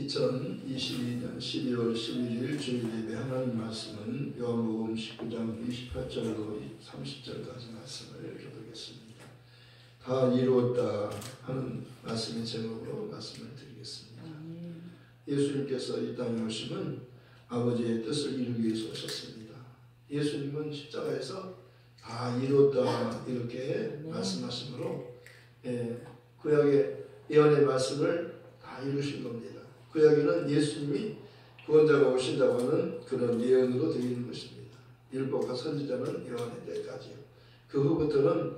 2022년 12월 11일 주일예배 하나님 말씀은 요한복음 19장 28절로 30절까지 말씀을 읽어보겠습니다. 다 이루었다 하는 말씀의 제목으로 말씀을 드리겠습니다. 예수님께서 이 땅에 오심은 아버지의 뜻을 이루기 위해서 오셨습니다. 예수님은 십자가에서 다 이루었다 이렇게 말씀하시므로 구약의 예언의 말씀을 다 이루신 겁니다. 구약에는 예수님이 구원자가 오신다고 하는 그런 예언으로 되어 있는 것입니다. 율법과 선지자는 예언의 때까지요. 그 후부터는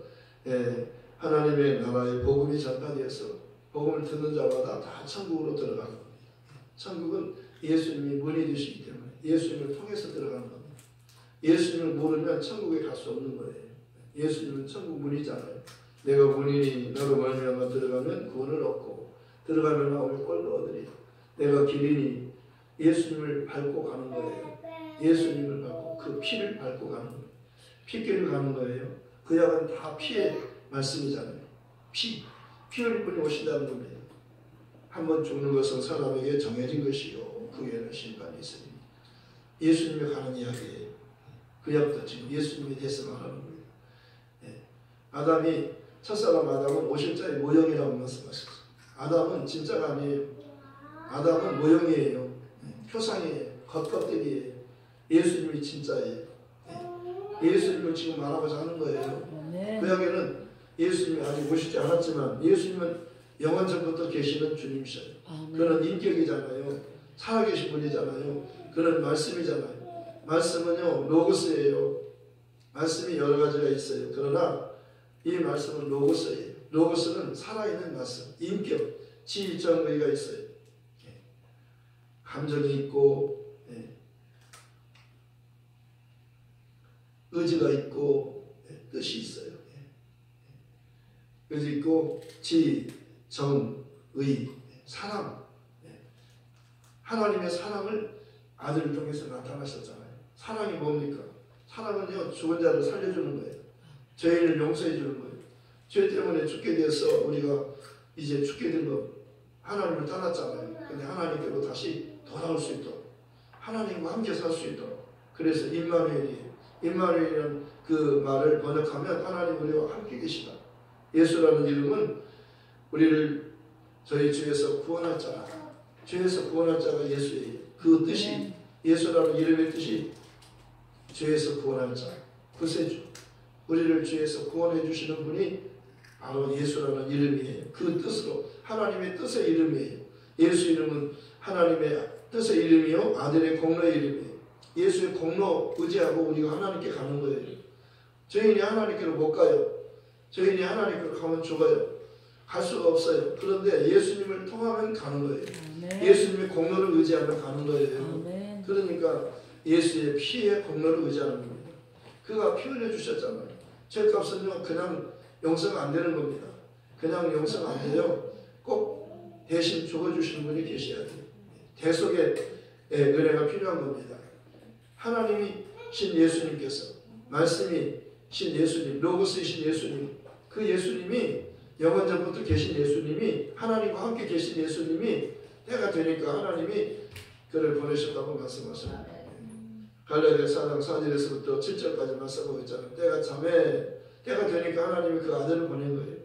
하나님의 나라의 복음이 전파되어서 복음을 듣는 자마다 다 천국으로 들어가는 겁니다. 천국은 예수님이 문이 되시기 때문에 예수님을 통해서 들어가는 겁니다. 예수님을 모르면 천국에 갈 수 없는 거예요. 예수님은 천국 문이잖아요. 내가 문이니 너로 말미암아 들어가면 구원을 얻고 들어가면 나오면 꼴도 얻으리라. 내가 길이니 예수님을 밟고 가는 거예요. 예수님을 밟고 그 피를 밟고 가는 거예요. 피길을 가는 거예요. 그 약은 다 피의 말씀이잖아요. 피 흘릴 분이 오신다는 겁니다. 한번 죽는 것은 사람에게 정해진 것이요 그 후에는 심판이 있으니 예수님이 가는 이야기예요. 그 약도 지금 예수님이 돼서 말하는 거예요. 아담이 첫사람 아담은 오실자의 모형이라고 말씀하셨어요. 아담은 진짜가 아니에요. 아담은 모형이에요. 표상이에요. 겉껍데기예요. 예수님이 진짜예요. 예수님을 지금 말하고자 하는 거예요. 구약에는 예수님이 아직 오시지 않았지만 예수님은 영원 전부터 계시는 주님이셔요. 그는 인격이잖아요. 살아계신 분이잖아요. 그는 말씀이잖아요. 말씀은요 로고스예요. 말씀이 여러 가지가 있어요. 그러나 이 말씀은 로고스예요. 로고스는 살아있는 말씀, 인격, 지정의가 있어요. 감정이 있고 의지가 있고 뜻이 있어요. 의지 있고 지, 정, 의, 사랑. 하나님의 사랑을 아들을 통해서 나타나셨잖아요. 사랑이 뭡니까? 사랑은요 죽은 자를 살려주는 거예요. 죄인을 용서해 주는 거예요. 죄 때문에 죽게 돼서 우리가 이제 죽게 된 거 하나님을 떠났잖아요. 근데 하나님께로 다시 돌아올 수 있도록 하나님과 함께 살 수 있도록 그래서 임마누엘이에요. 임마누엘이라는 그 말을 번역하면 하나님 우리와 함께 계시다. 예수라는 이름은 우리를 저희 죄에서 구원할 자라. 죄에서 구원할 자가 예수예요. 그 뜻이 예수라는 이름의 뜻이 죄에서 구원할 자, 구세주. 우리를 죄에서 구원해 주시는 분이 바로 예수라는 이름이에요. 그 뜻으로 하나님의 뜻의 이름이에요. 예수 이름은 하나님의 뜻의 이름이요 아들의 공로의 이름이에요. 예수의 공로 의지하고 우리가 하나님께 가는 거예요. 죄인이 하나님께로 못 가요. 죄인이 하나님께로 가면 죽어요. 갈 수가 없어요. 그런데 예수님을 통하면 가는 거예요. 예수님의 공로를 의지하면 가는 거예요. 그러니까 예수의 피의 공로를 의지하는 겁니다. 그가 피 흘려 주셨잖아요. 죄값은요 그냥 용서가 안 되는 겁니다. 그냥 용서가 안 돼요. 꼭 대신 죽어주시는 분이 계셔야 돼요. 대속의 은혜가 필요한 겁니다. 하나님이 신 예수님께서 말씀이 신 예수님, 로고스이신 예수님, 그 예수님이 영원 전부터 계신 예수님이 하나님과 함께 계신 예수님이 때가 되니까 하나님이 그를 보내셨다고 말씀하십니다. 갈라디아 4장 4절에서부터 7절까지 말씀하고 있잖아요. 때가 되니까 하나님이 그 아들을 보낸 거예요.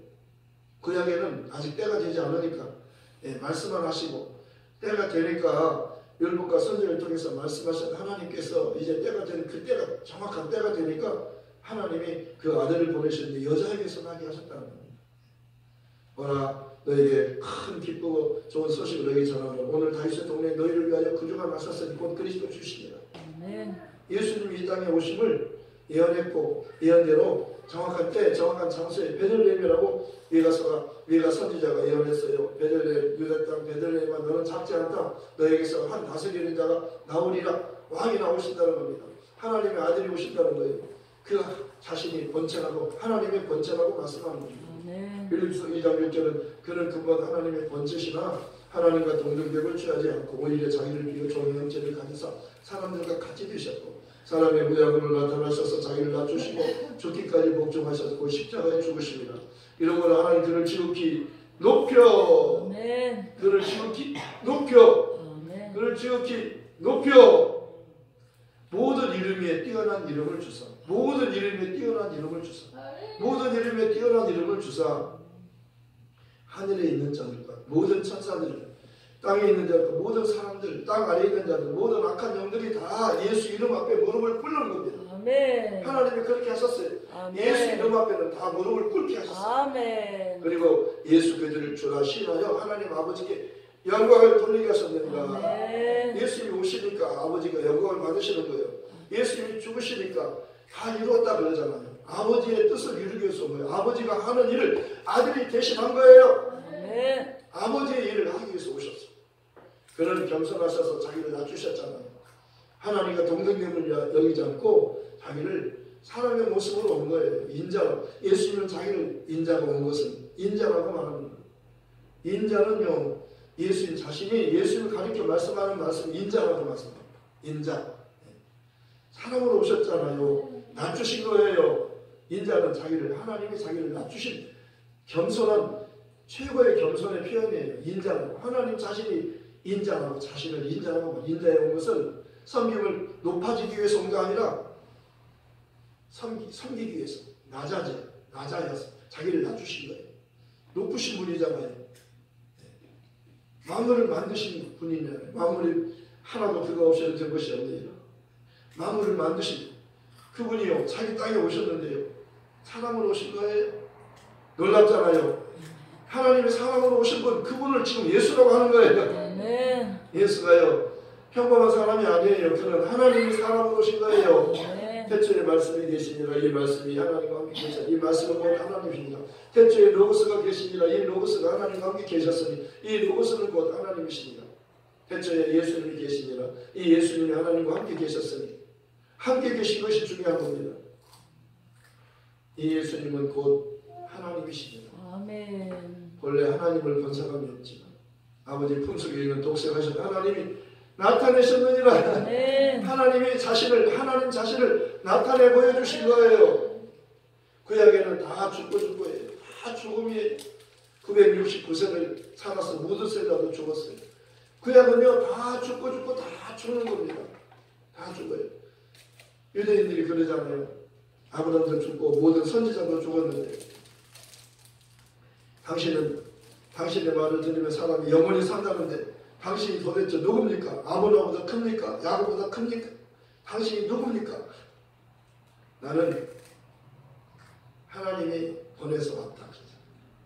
구약에는 아직 때가 되지 않으니까 말씀만 하시고 때가 되니까 율법과 선지자를 통해서 말씀하신 하나님께서 이제 때가 되는 그 때가 정확한 때가 되니까 하나님이 그 아들을 보내셨는데 여자에게서 나게 하셨다는 겁니다. 오라 너에게 큰 기쁘고 좋은 소식을 너에게 전하노라. 오늘 다윗의 동네에 너희를 위하여 구주가 나섰으니 곧 그리스도 주시니라. 예수님이 이 땅에 오심을 예언했고 예언대로 정확한 때 정확한 장소에 베들레헴이라고 위가 선지자가 예언했어요. 베들레헴 유다 땅 베들레헴아 너는 작지 않다. 너에게서 한 다스리는 자가 나오리라. 왕이 나오신다는 겁니다. 하나님의 아들이 오신다는 거예요. 그 자신이 번창하고 하나님의 번창하고 말씀하는 겁니다. 빌립보서 2장 6절은 그는 근본 하나님의 번째시나 하나님과 동등됨을 취하지 않고 오히려 자기를 비워 종의 형체를 가지사 사람들과 같이 되셨고 사람의 모양으로 나타나셔서 자기를 낮추시고 죽기까지 복종하셨고 십자가에 죽으십니다. 이러므로 하나님 그를 지극히 높여. 아멘. 그를 지극히 높여. 아멘. 그를 지극히 높여. 모든 이름 위에 뛰어난 이름을 주사. 모든 이름 위에 뛰어난 이름을 주사. 모든 이름 위에 뛰어난 이름을 주사. 하늘에 있는 자들과 모든 천사들, 땅에 있는 자들과 모든 사람들, 땅 아래에 있는 자들, 모든 악한 영들이 다 예수 이름 앞에 무릎을 꿇는 겁니다. 아멘. 하나님이 그렇게 하셨어요. 아멘. 예수 이름 앞에는 다 무릎을 꿇게 하셨어요. 아멘. 그리고 예수 그들을 주라 신하여 하나님 아버지께 영광을 돌리게 하셨느니라. 아멘. 예수님이 오시니까 아버지가 영광을 받으시는 거예요. 예수님이 죽으시니까 다 이루었다 그러잖아요. 아버지의 뜻을 이루기 위해서 온 거예요. 아버지가 하는 일을 아들이 대신한 거예요. 아멘. 아버지의 일을 하기 위해서 오셨어요. 그런 겸손하셔서 자기를 낮추셨잖아요. 하나님과 동등됨을 여기지 않고 자기를 사람의 모습으로 온 거예요. 인자로. 예수님은 자기를 인자가 온 것은 인자라고 말합니다. 인자는요, 예수님 자신이 예수님을 가리켜 말씀하는 말씀 인자라고 말씀합니다. 인자. 사람으로 오셨잖아요. 낮추신 거예요. 인자는 자기를, 하나님이 자기를 낮추신 겸손한, 최고의 겸손의 표현이에요. 인자라고. 하나님 자신이 인자라고, 자신을 인자라고, 인자에 온 것은 섬김을 높아지기 위해서 온 게 아니라 섬기기 위해서 낮아져서 자기를 낮추신 거예요. 높으신 분이잖아요. 만물을 만드신 분이잖아요. 만물이 하나도 그가 없이는 된 것이 없네요. 만물을 만드신 그분이요, 자기 땅에 오셨는데요, 사람으로 오신 거예요. 놀랍잖아요. 하나님의 사람으로 오신 분, 그분을 지금 예수라고 하는 거예요. 아멘. 예수가요, 평범한 사람이 아니에요. 그는 하나님이 사람으로 오신 거예요. 아멘. 태초에 말씀이 계시니라. 이 말씀이 하나님과 함께 계시라. 이 말씀은 곧 하나님이시니라. 태초에 로고스가 계시니라. 이 로고스가 하나님과 함께 계셨으니 이 로고스는 곧 하나님이시니라. 태초에 예수님이 계시니라. 이 예수님이 하나님과 함께 계셨으니 함께 계신 것이 중요한 겁니다. 이 예수님은 곧 하나님이시니라. 아멘. 본래 하나님을 본 사람이 없지만 아버지 품속에 있는 독생하신 하나님이 나타내셨느니라. 아멘. 하나님이 하나님 자신을 나타내 보여주신 거예요. 구약에는 다 죽고예요. 다 죽음이에요. 969세를 살아서 무드셀라도 죽었어요. 구약은요, 다 죽고 다 죽는 겁니다. 다 죽어요. 유대인들이 그러잖아요. 아브라함도 죽고 모든 선지자도 죽었는데 당신은 당신의 말을 들으면 사람이 영원히 산다는데 당신이 도대체 누굽니까? 아브라함보다 큽니까? 야곱보다 큽니까? 당신이 누굽니까? 나는 하나님이 보내서 왔다.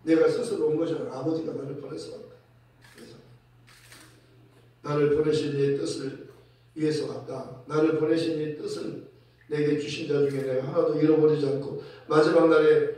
내가 스스로 온 것이 아니라 아버지가 나를 보내서 왔다. 그래서 나를 보내신 이의 뜻을 위해서 왔다. 나를 보내신 이의 뜻은 내게 주신 자 중에 내가 하나도 잃어버리지 않고 마지막 날에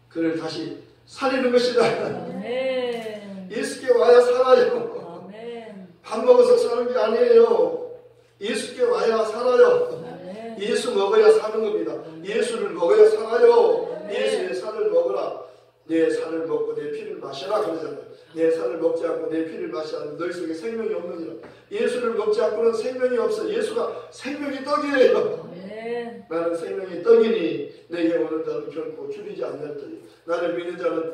그를 다시 살리는 것이다. 아멘. 예수께 와야 살아요. 아멘. 밥 먹어서 사는 게 아니에요. 예수께 와야 살아요. 아멘. 예수 먹어야 사는 겁니다. 예수를 먹어야 살아요. 예수의 살을 먹어라. 내 살을 먹고 내 피를 마셔라 그러잖아요. 내 살을 먹지 않고 내 피를 마시지 않으면 너희 속에 생명이 없느니라. 예수를 먹지 않고는 생명이 없어. 예수가 생명이 떡이에요. 아멘. 나는 생명이 떡이니 내게 오는 자는 결코 줄이지 않는다. 나를 믿는 자는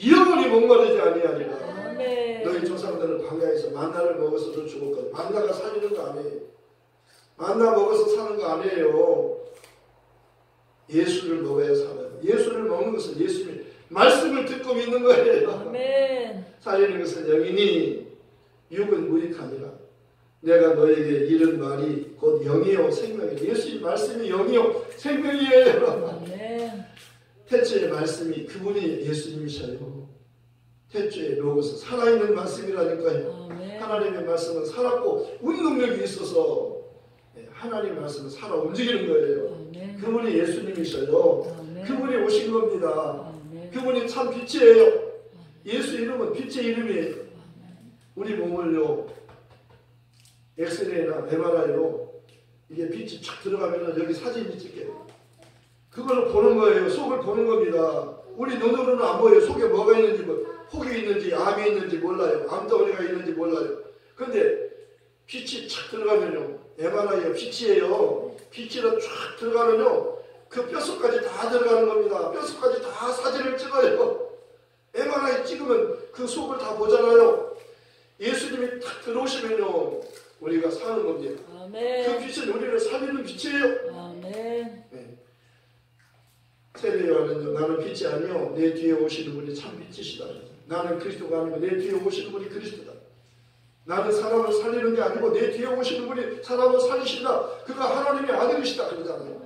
영원히 목마르지 아니하리라. 아멘. 너희 조상들은 광야에서 만나를 먹어서도 죽었거든. 만나가 살리는 거 아니에요. 만나 먹어서 사는 거 아니에요. 예수를 먹어야 살아요. 예수를 먹는 것은 예수님의 말씀을 듣고 믿는 거예요. 아멘. 살리는 것은 영이니 육은 무익하니라. 내가 너에게 이른 말이 곧 영이요 생명이요. 예수의 말씀이 영이요 생명이에요. 아멘. 태초의 말씀이 그분이 예수님이셔요. 태초의 로고스 살아있는 말씀이라니까요. 아멘. 하나님의 말씀은 살았고 운동력이 있어서 하나님의 말씀은 살아 움직이는 거예요. 아멘. 그분이 예수님이셔요. 아멘. 그분이 오신 겁니다. 아멘. 그분이 참 빛이에요. 예수 이름은 빛의 이름이에요. 우리 몸을요, 엑스레이나 MRI로 이게 빛이 쫙 들어가면 여기 사진이 찍혀요. 그걸 보는 거예요. 속을 보는 겁니다. 우리 눈으로는 안 보여요. 속에 뭐가 있는지, 혹이 있는지, 암이 있는지 몰라요. 암덩어리가 있는지 몰라요. 근데 빛이 쫙 들어가면요, MRI가 빛이에요. 빛이로 쫙 들어가면요, 그 뼛속까지 다 들어가는 겁니다. 뼛속까지 다 사진을 찍어요. MRI 찍으면 그 속을 다 보잖아요. 예수님이 탁 들어오시면요 우리가 사는 겁니다. 그 아멘. 빛은 우리를 살리는 빛이에요. 아멘. 네. 세례요한은요 나는 빛이 아니요 내 뒤에 오시는 분이 참 빛이시다. 나는 그리스도가 아니고 내 뒤에 오시는 분이 그리스도다. 나는 사람을 살리는 게 아니고 내 뒤에 오시는 분이 사람을 살리신다. 그가 하나님의 아들이시다 그러잖아요.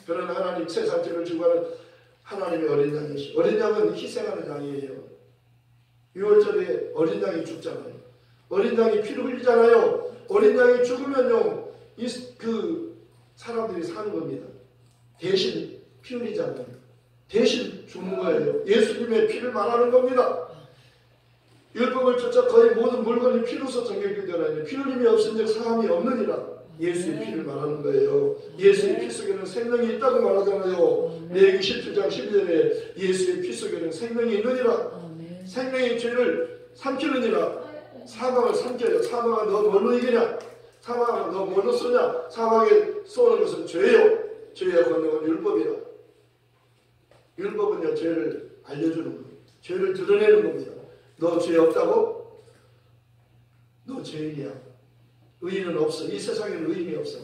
그런 하나님 세상 죄를 지고하는 하나님의 어린 양이시. 어린 양은 희생하는 양이에요. 6월절에 어린 양이 죽잖아요. 어린 양이 피를 흘리잖아요. 어린 양이 죽으면요 그 사람들이 사는 겁니다. 대신 피 흘리잖아요. 대신 죽는 거예요. 예수님의 피를 말하는 겁니다. 율법을 쫓아 거의 모든 물건이 피로서 정결이 되나니 피 흘림이 없은즉 사함이 없느니라. 예수의 피를 말하는 거예요. 예수의 피 속에는 생명이 있다고 말하잖아요. 레위기 17장 12절에 예수의 피 속에는 생명이 있느니라. 생명의 죄를 삼키느니라. 사망을 삼켜요. 사망은 너 뭘로 이기냐? 사망은 너 뭘로 쏘냐? 사망에 쏘는 것은 죄예요. 죄의 권능은 율법이라. 율법은요 죄를 알려주는 거예요. 죄를 드러내는 겁니다. 너 죄 없다고? 너 죄인이야. 의인은 없어. 이 세상에는 의인이 없어.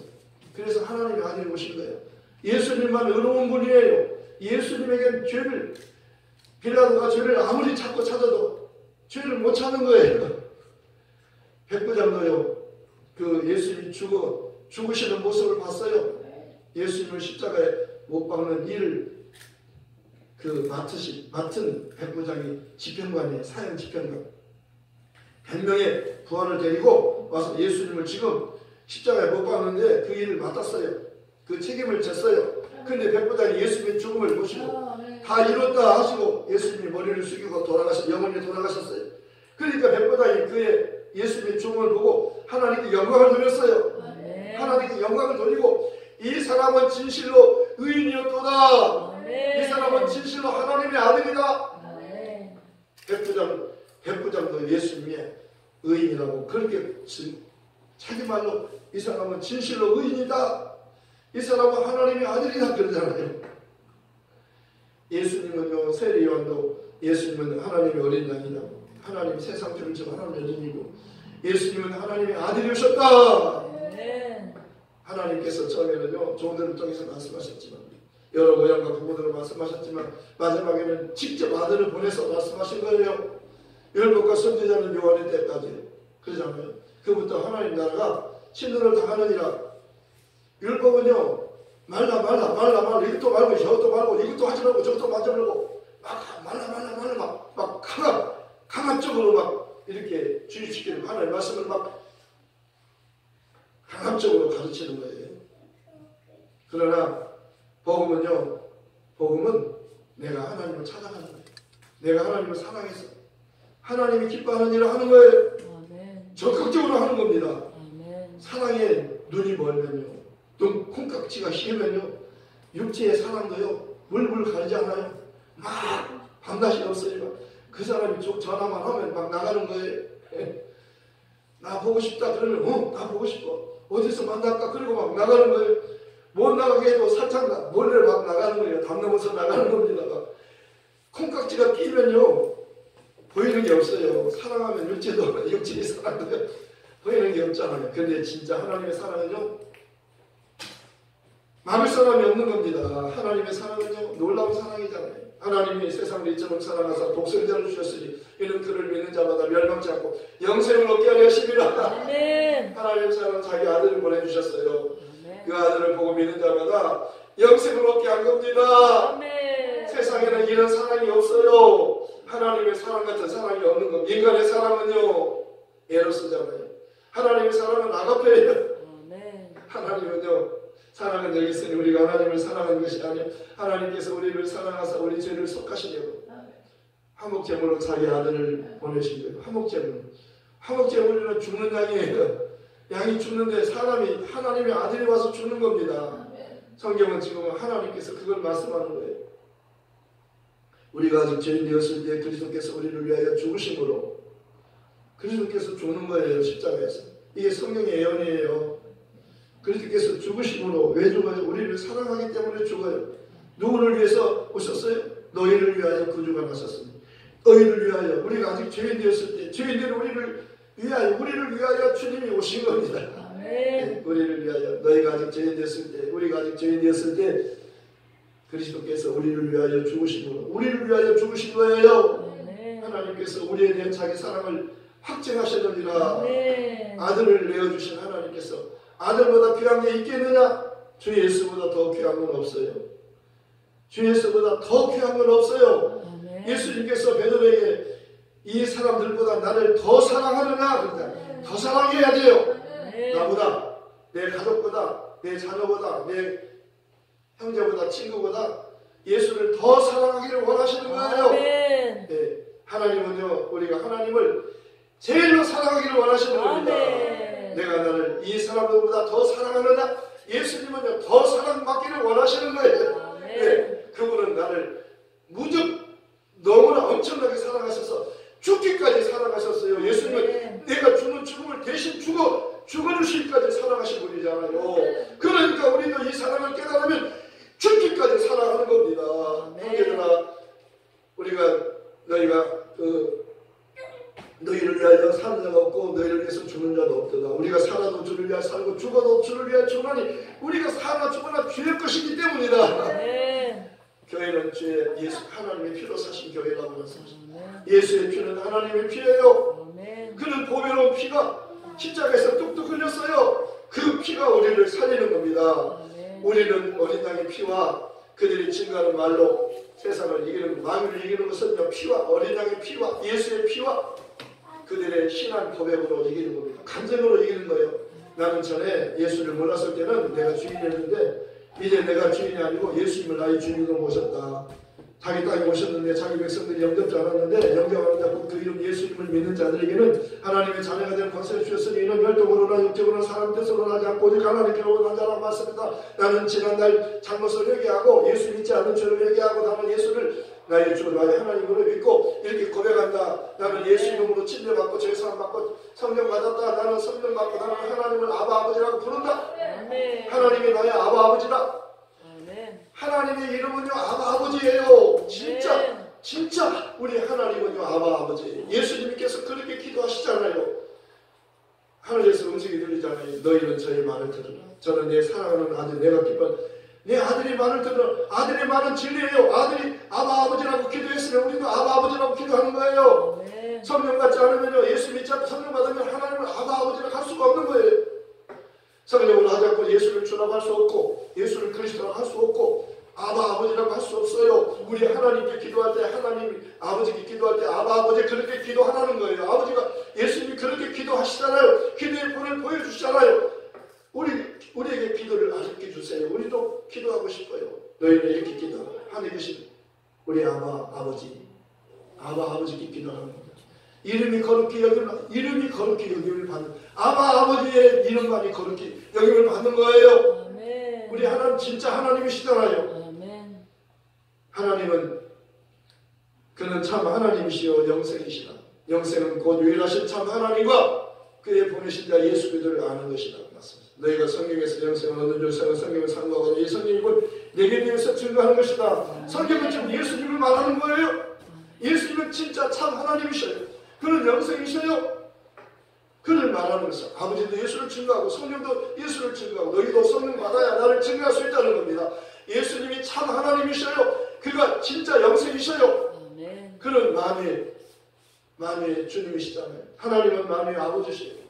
그래서 하나님의 아들이 오신 거예요. 예수님만 의로운 분이에요. 예수님에겐 죄를 빌라도가 죄를 아무리 찾고 찾아도 죄를 못 찾는 거예요. 백부장도요. 그 예수님이 죽으시는 모습을 봤어요. 예수님을 십자가에 못 박는 일을 맡은 백부장이 집행관이에요. 사형 집행관. 100명의 부하를 데리고 와서 예수님을 지금 십자가에 못 박는데 그 일을 맡았어요. 그 책임을 졌어요. 근데 백부장이 예수님의 죽음을 보시고 다 이뤘다 하시고 예수님이 머리를 숙이고 영원히 돌아가셨어요. 그러니까 백부장이 그의 예수님의 죽음을 보고 하나님께 영광을 돌렸어요. 하나님께 영광을 돌리고 이 사람은 진실로 의인이었도다. 이 사람은 진실로 하나님의 아들이다. 백부장도 예수님의 의인이라고 그렇게 자기 말로 이 사람은 진실로 의인이다. 이 사람은 하나님의 아들이다 그러잖아요. 예수님은요 세례요한도 예수님은 하나님의 어린 양이다. 하나님 세상 죄를 지고 하나님의 어린이고 예수님은 하나님의 아들이셨다. 하나님께서 처음에는요 종들을 통해서 말씀하셨지만 여러 모양과 부모들을 말씀하셨지만 마지막에는 직접 아들을 보내서 말씀하신 거예요. 율법과 선지자는 요한의 때까지 그러잖아요. 그부터 하나님 나라가 신들을 당하느니라. 율법은요 말라 이것도 말고 저것도 말고 이것도 하지 말고 저것도 하지 말고 막 말라 막 강압적으로 막 이렇게 주입시키는 하나님의 말씀을 막 강압적으로 가르치는 거예요. 그러나 복음은 내가 하나님을 찾아가는 거예요. 내가 하나님을 사랑해서 하나님이 기뻐하는 일을 하는 거예요. 적극적으로 하는 겁니다. 사랑에 눈이 멀면요 또 콩깍지가 휘면요 육체의 사랑도요 물불 가리지 않아요. 막 밤낮이 없어요. 그 사람이 전화만 하면 막 나가는 거예요. 나 보고 싶다 그러면 나 보고 싶어. 어디서 만날까? 그리고 막 나가는 거예요. 못 나가게 해도 살짝 몰래 막 나가는 거예요. 담 넘어서 나가는 겁니다. 콩깍지가 끼면요 보이는 게 없어요. 사랑하면 육체의 사랑도 보이는 게 없잖아요. 근데 진짜 하나님의 사랑은요 막을 사람이 없는 겁니다. 하나님의 사랑은요 놀라운 사랑이잖아요. 하나님이 세상을 이처럼 사랑하사 독생자를 주셨으니 이는 그를 믿는 자마다 멸망치 않고 영생을 얻게 하려 하심이라. 하나님의 사랑은 자기 아들을 보내주셨어요. 그 아들을 보고 믿는 자마다 영생을 얻게 한 겁니다. 세상에는 이런 사랑이 없어요. 하나님의 사랑 같은 사랑이 없는 겁니다. 인간의 사랑은요 에로스잖아요. 하나님의 사랑은 아가페예요. 하나님은요 사랑은 여기 있으니 우리가 하나님을 사랑하는 것이 아니요 하나님께서 우리를 사랑하사 우리 죄를 속하시려고 화목제물로 자기 아들을 보내신 거예요. 화목제물은 죽는 양이에요. 양이 죽는데 사람이 하나님의 아들이 와서 죽는 겁니다. 성경은 지금 하나님께서 그걸 말씀하는 거예요. 우리가 아직 죄인 되었을 때 그리스도께서 우리를 위하여 죽으심으로 그리스도께서 죽는 거예요. 십자가에서. 이게 성경의 예언이에요. 그리스도께서 죽으심으로 왜 죽어요? 우리를 사랑하기 때문에 죽어요. 누구를 위해서 오셨어요? 너희를 위하여 구주가 나셨습니다. 의를 위하여, 우리가 아직 죄인 되었을 때 죄인들은 우리를 위하여 주님이 오신 겁니다. 아멘. 우리를 위하여, 너희가 아직 죄인 되었을 때, 우리가 아직 죄인 되었을 때 그리스도께서 우리를 위하여 죽으신 거예요. 아멘. 하나님께서 우리에 대한 자기 사랑을 확증하셨느니라. 아멘. 아들을 내어주신 하나님께서 아들보다 귀한 게 있겠느냐? 주 예수보다 더 귀한 건 없어요. 주 예수보다 더 귀한 건 없어요. 아멘. 예수님께서 베드로에게 이 사람들보다 나를 더 사랑하느냐? 그러니까 더 사랑해야 돼요. 아멘. 나보다, 내 가족보다, 내 자녀보다, 내 형제보다, 친구보다 예수를 더 사랑하기를 원하시는 거예요. 아멘. 네, 하나님은요, 우리가 하나님을 제일로 사랑하기를 원하시는 겁니다. 아멘. 내가 나를 이 사람들보다 더 사랑하느냐? 예수님은요, 더 사랑받기를 원하시는 거예요. 아멘. 네, 그분은 나를 무척 너무나 엄청나게 사랑하셔서 죽기까지 사랑하셨어요. 예수님은 내가 주는 죽음을 대신 죽어주시기까지 사랑하신 분이잖아요. 그러니까 우리도 이 사랑을 깨달으면 죽기까지 사랑하는 겁니다. 형제들아, 너희가 너희를 위하여 사는 자가 없고 너희를 위해서 죽는 자도 없도다. 우리가 살아도 주를 위하여 살고 죽어도 주를 위하여 죽으니 우리가 사나 죽으나 주의 것이기 때문이다. 아멘. 교회는 주의 예수 하나님의 피로 사신 교회라고 말씀하십니다. 아멘. 예수의 피는 하나님의 피예요. 아멘. 그는 보배로운 피가 십자가에서 뚝뚝 흘렸어요. 그 피가 우리를 살리는 겁니다. 아멘. 우리는 어린 양의 피와 그들이 증거하는 말로 세상을 이기는, 마귀를 이기는 것은 피와 어린 양의 피와 예수의 피와 그들의 신앙 고백으로 이기는 겁니다. 감정으로 이기는 거예요. 나는 전에 예수를 몰랐을 때는 내가 주인이었는데 이제 내가 주인이 아니고 예수님을 나의 주인으로 모셨다. 자기 땅에 오셨는데 자기 백성들이 영접지 않았는데 영접하는 자 그 이름 예수님을 믿는 자들에게는 하나님의 자녀가 되는 권세를 주셨으니 이는 혈통으로나 육적으로나 사람 뜻으로나 하지 않고 오직 하나님께 오는 자라고 말씀합니다. 나는 지난날 잘못을 회개하고 예수 믿지 않는 죄를 회개하고 나는 예수를 나의 주 나의 하나님으로 믿고 이렇게 고백한다. 나는 예수 이름으로 침례받고 죄사함 받고 성령 받았다. 나는 성령 받고 나는 하나님을 아바 아버지라고 부른다. 아멘. 하나님이 나의 아바 아버지다. 아멘. 하나님의 이름은요 아바 아버지예요. 진짜 아멘. 진짜 우리 하나님은요 아바 아버지. 예수님께서 그렇게 기도하시잖아요. 하늘에서 음성이 들리잖아요. 너희는 저의 말을 들으라. 저는 내 사랑하는 아들 내가 기뻐 내 아들이 말을 들으라. 아들의 말은 진리예요. 아들이 아바 아버지라고 기도했으면 우리도 아바 아버지라고 기도하는 거예요. 아멘. 성령 받지 않으면요 예수 믿지 않고 성령 받으면 하나님을 아바 아버지라고 할 수가 없는 거예요. 성령을 하지 않고 예수를 주라고 할 수 없고 예수를 그리스도라고 할 수 없고 아바 아버지라고 할 수 없어요. 우리 하나님께 기도할 때 하나님 아버지께 기도할 때 아바 아버지 그렇게 기도하라는 거예요. 아버지가 예수님이 그렇게 기도하시잖아요. 기도의 본을 보여주시잖아요. 우리에게 기도를 가르쳐 주세요. 우리도 기도하고 싶어요. 너희는 이렇게 기도하라. 하늘에 계신 우리 아바 아버지께 기도하는 겁니다. 이름이 거룩히 여김을 받는 아바 아버지의 이름만이 거룩히 여김을 받는 거예요. 아멘. 우리 하나님 진짜 하나님이시잖아요. 아멘. 하나님은 그는 참 하나님이시요 영생이시라. 영생은 곧 유일하신 참 하나님과 그의 보내신 자 예수 그리스도를 아는 것이라. 맞습니다. 너희가 성경에서 영생을 얻는 줄 성경을 상고하고 이 성경을 내게 대해서 증거하는 것이다. 성경은 지금 예수님을 말하는 거예요. 예수님은 진짜 참 하나님이셔요. 그는 영생이셔요. 그를 말하는 것은 아버지도 예수를 증거하고 성령도 예수를 증거하고 너희도 성령 받아야 나를 증거할 수 있다는 겁니다. 예수님이 참 하나님이셔요. 그가 진짜 영생이셔요. 아멘. 그는 만유의 주님이시잖아요. 하나님은 만유의 아버지시요.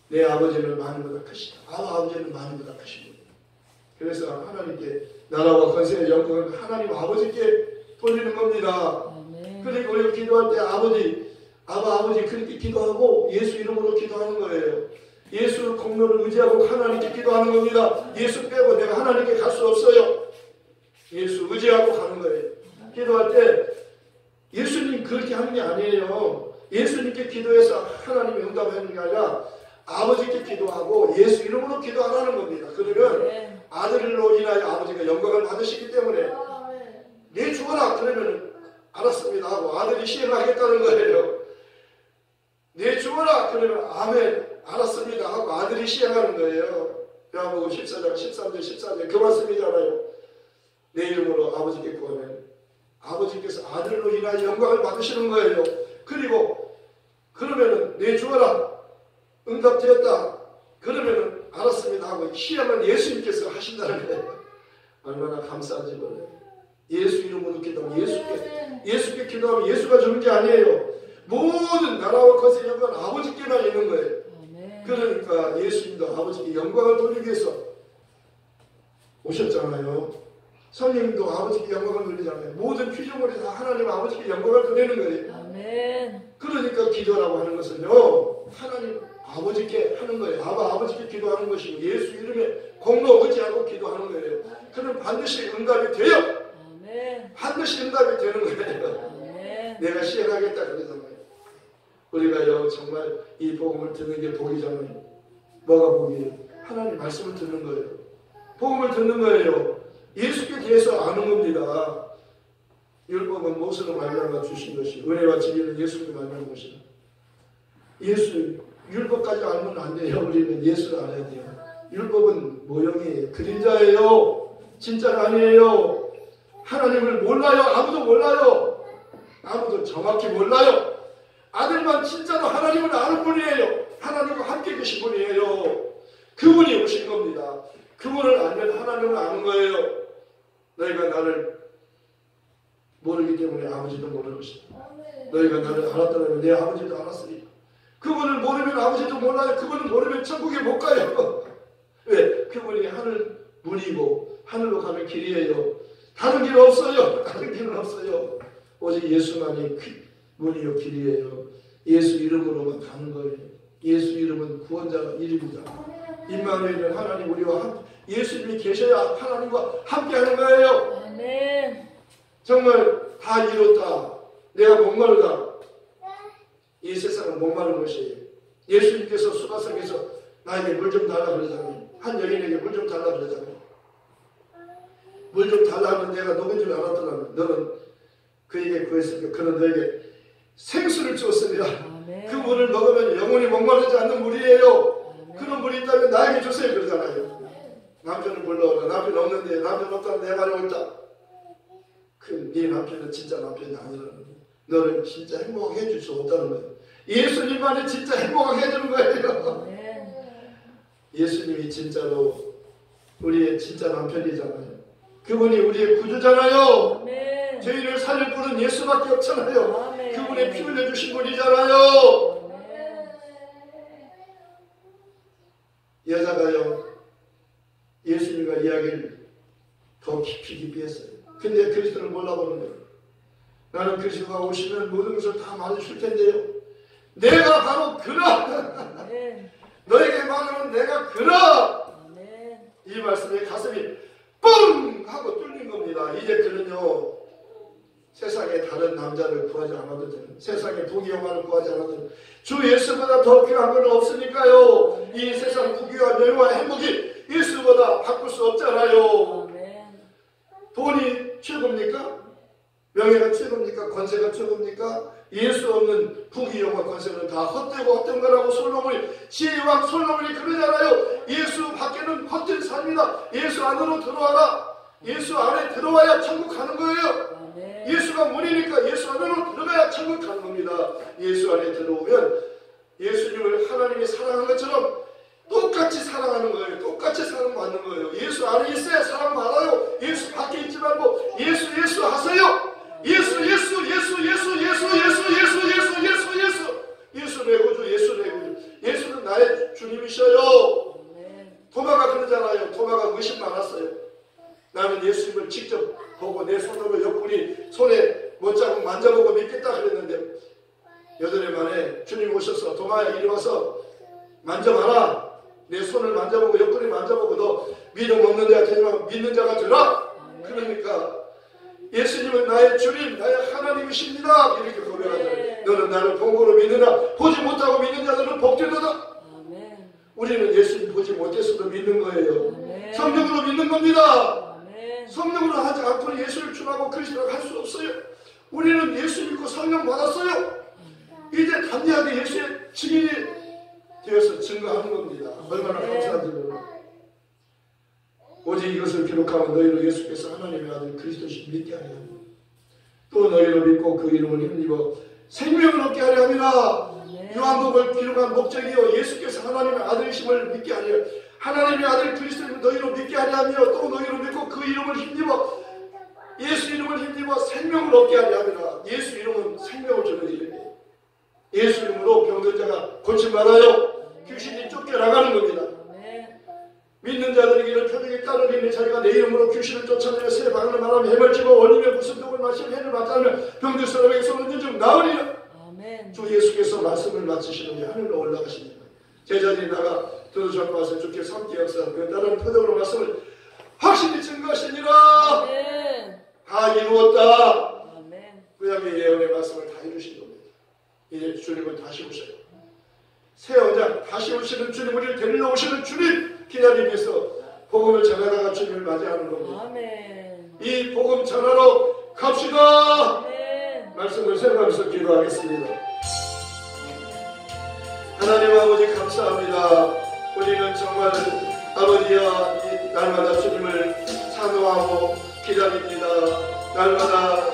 내 아버지는 만유보다 크시다. 아버지는 만유보다 크신 분이에요. 그래서 하나님께 나라와 권세의 영광을 하나님 아버지께 돌리는 겁니다. 아멘. 그러니까 우리가 기도할 때 아버지 그렇게 기도하고 예수 이름으로 기도하는 거예요. 예수 공로를 의지하고 하나님께 기도하는 겁니다. 예수 빼고 내가 하나님께 갈 수 없어요. 예수 의지하고 가는 거예요. 기도할 때 예수님 그렇게 하는 게 아니에요. 예수님께 기도해서 하나님이 응답하는 게 아니라 아버지께 기도하고 예수 이름으로 기도하라는 겁니다. 그러면 네. 아들로 인하여 아버지가 영광을 받으시기 때문에 내 죽어라 그러면 알았습니다 하고 아들이 시행하겠다는 거예요. 내 죽어라 그러면 아멘 알았습니다 하고 아들이 시행하는 거예요. 요한복음 14장 13절 14절 그 말씀이잖아요. 내 이름으로 아버지께 구하면 아버지께서 아들로 인하여 영광을 받으시는 거예요. 그리고 그러면은 내 주어라 응답되었다. 그러면은 알았습니다 하고 시험은 예수님께서 하신다는 거예요. 얼마나 감사한지 몰라요. 예수 이름으로 기도하면 예수께 기도하면 예수가 주는 게 아니에요. 모든 나라와 것의 영광은 아버지께만 있는 거예요. 그러니까 예수님도 아버지께 영광을 돌리기 위해서 오셨잖아요. 성령님도 아버지께 영광을 돌리잖아요. 모든 피조물이 다 하나님 아버지께 영광을 돌리는 거예요. 아멘. 그러니까 기도라고 하는 것은요, 하나님 아버지께 하는 거예요. 아버지께 기도하는 것이고 예수 이름에 공로 의지하고 기도하는 거예요. 그럼 반드시 응답이 돼요. 아멘. 반드시 응답이 되는 거예요. 아멘. 내가 시행하겠다 그러잖아요. 우리가요 정말 이 복음을 듣는 게 복이잖아요. 뭐가 복이에요? 하나님 말씀을 듣는 거예요. 복음을 듣는 거예요. 예수께 대해서 아는 겁니다. 율법은 무엇으로 말미암아 주신 것이 은혜와 진리는 예수로 말미암은 것이다. 예수 율법까지 알면 안 돼요. 우리는 예수를 알아야 돼요. 율법은 모형이에요. 그림자예요. 진짜가 아니에요. 하나님을 몰라요. 아무도 몰라요. 아무도 정확히 몰라요. 아들만 진짜로 하나님을 아는 분이에요. 하나님과 함께 계신 분이에요. 그분이 오신 겁니다. 그분을 알면 하나님을 아는 거예요. 너희가 나를 모르기 때문에 아버지도 모르는 것이다. 너희가 나를 알았다면 내 아버지도 알았으니. 그분을 모르면 아버지도 몰라요. 그분을 모르면 천국에 못 가요. 왜? 그분이 하늘 문이고 하늘로 가는 길이에요. 다른 길 없어요. 다른 길은 없어요. 오직 예수만이 문이요 길이에요. 예수 이름으로만 가는 거예요. 예수 이름은 구원자 이름이다. 임마누엘은 하나님 우리와 함께 예수님이 계셔야 하나님과 함께하는 거예요. 아멘. 정말 다 이뤘다. 내가 목마르다. 이 세상은 목마른 것이에요. 예수님께서 수가성에서 나에게 물 좀 달라 그러잖아요. 한 여인에게 물 좀 달라 그러잖아요. 물 좀 달라 하면 내가 녹은 줄 알았더라면 너는 그에게 구했으니까 그는 너에게 생수를 주었습니다. 아멘. 그 물을 먹으면 영원히 목마르지 않는 물이에요. 아멘. 그런 물이 있다면 나에게 주세요 그러잖아요. 남편을 불러오라. 남편 없는데 남편 없다면 내 말이 옳다. 네 남편은 진짜 남편이 아니라는 거예요. 너를 진짜 행복하게 해줄 수 없다는 거예요. 예수님만이 진짜 행복하게 해주는 거예요. 아멘. 예수님이 진짜로 우리의 진짜 남편이잖아요. 그분이 우리의 구주잖아요. 아멘. 저희를 살릴 분은 예수밖에 없잖아요. 아멘. 그분의 피 흘려주신 분이잖아요. 아멘. 여자가요 예수님과 이야기를 더 깊이 했어요. 근데 그리스도를 몰라보는 거예요. 나는 그리스도가 오시면 모든 것을 다 말해줄 텐데요. 내가 바로 그라. 아멘. 너에게 말하는 내가 그라. 아멘. 이 말씀에 가슴이 뻥 하고 뚫린 겁니다. 이제 그는요 세상에 다른 남자를 구하지 않아도 되는, 세상에 부귀영화를 구하지 않아도 되는, 주 예수보다 더 필요한 건 없으니까요. 이 세상 부귀와 명예와 행복이 예수보다 바꿀 수 없잖아요. 아멘. 돈이 최고입니까? 명예가 최고입니까? 권세가 최고입니까? 예수 없는 부귀영화 권세는 다 헛되고 헛된 거라고 지혜왕 솔로몬이 그러잖아요. 예수 밖에는 헛된 삶이다. 예수 안으로 들어와라. 예수 안에 들어와야 천국 가는 거예요. 아멘. 예수가 문이니까 예수 안으로 들어가야 천국 가는 겁니다. 예수 안에 들어오면 예수님을 하나님이 사랑한 것처럼 똑같이 사랑하는 거예요. 똑같이 사랑받는 거예요. 예수 안에 있어야 사랑받아요. 예수 밖에 있지 말고 예수 하세요. 예수 내 구주, 예수 내 구주. 예수는 나의 주님이셔요. 도마가 그러잖아요. 도마가 의심 많았어요. 나는 예수님을 직접 보고 내 손으로 옆구리 손에 못자국 만져보고 믿겠다 그랬는데 8일 만에 주님 오셔서 도마야 이리 와서 만져봐라. 내 손을 만져보고 옆구리 만져보고 너 믿음 없는 자가 되지만 믿는 자가 되라. 그러니까 예수님은 나의 주님, 나의 하나님이십니다. 이렇게 고백하잖아요. 너는 나를 본고로 믿느라 보지 못하고 믿는 자들은 복되도다. 우리는 예수님 보지 못해서도 믿는 거예요. 성령으로 믿는 겁니다. 성령으로 하지 않고는 예수를 주라고 그리스도라고 할 수 없어요. 우리는 예수 믿고 성령 받았어요. 이제 담대하게 예수의 증인이 되어서 증거하는 겁니다. 얼마나 감사한지 몰라요. 오직 이것을 기록하면 너희로 예수께서 하나님의 아들 그리스도신 믿게 하려 합니다. 또 너희로 믿고 그 이름을 힘입어 생명을 얻게 하려 함이라. 아멘. 요한복음을 기록한 목적이요 예수께서 하나님의 아들이심을 믿게 하려 하나님의 아들 그리스도를 너희로 믿게 하려 하며 또 너희로 믿고 그 이름을 힘입어 예수 이름을 힘입어 생명을 얻게 하려 함이라. 예수 이름은 생명을 주는 이름이에요. 예수 이름으로 병든 자가 고침받아요. 귀신이 쫓겨나가는 겁니다. 아멘. 믿는 자들에게는 표적이 따르는 있는 자리가 내 이름으로 귀신을 쫓아내며 새 방언을 말하며 해를 집어 올리며 무슨 독을 마시며 해를 맞다며 병든 사람에게 손을 좀 나으리라. 아멘. 주 예수께서 말씀을 마치시는 게 하늘로 올라가십니다. 제자들이 나가 들으셨고 와서 주께 섬기 역사하고 그 다른 표적으로 말씀을 확실히 증거하시니라. 아멘. 다 이루었다. 아멘. 구약의 예언의 말씀을 다 이루신 겁니다. 이제 주님은 다시 오셔요. 새 언약 다시 오시는 주님, 우리를 데리러 오시는 주님 기다리면서 복음을 전하다가 주님을 맞이하는 겁니다. 아멘. 이 복음 전하러 갑시다. 아멘. 말씀을 생각하면서 기도하겠습니다. 하나님 아버지 감사합니다. 우리는 정말 아버지야 이 날마다 주님을 찬송하고 기다립니다. 날마다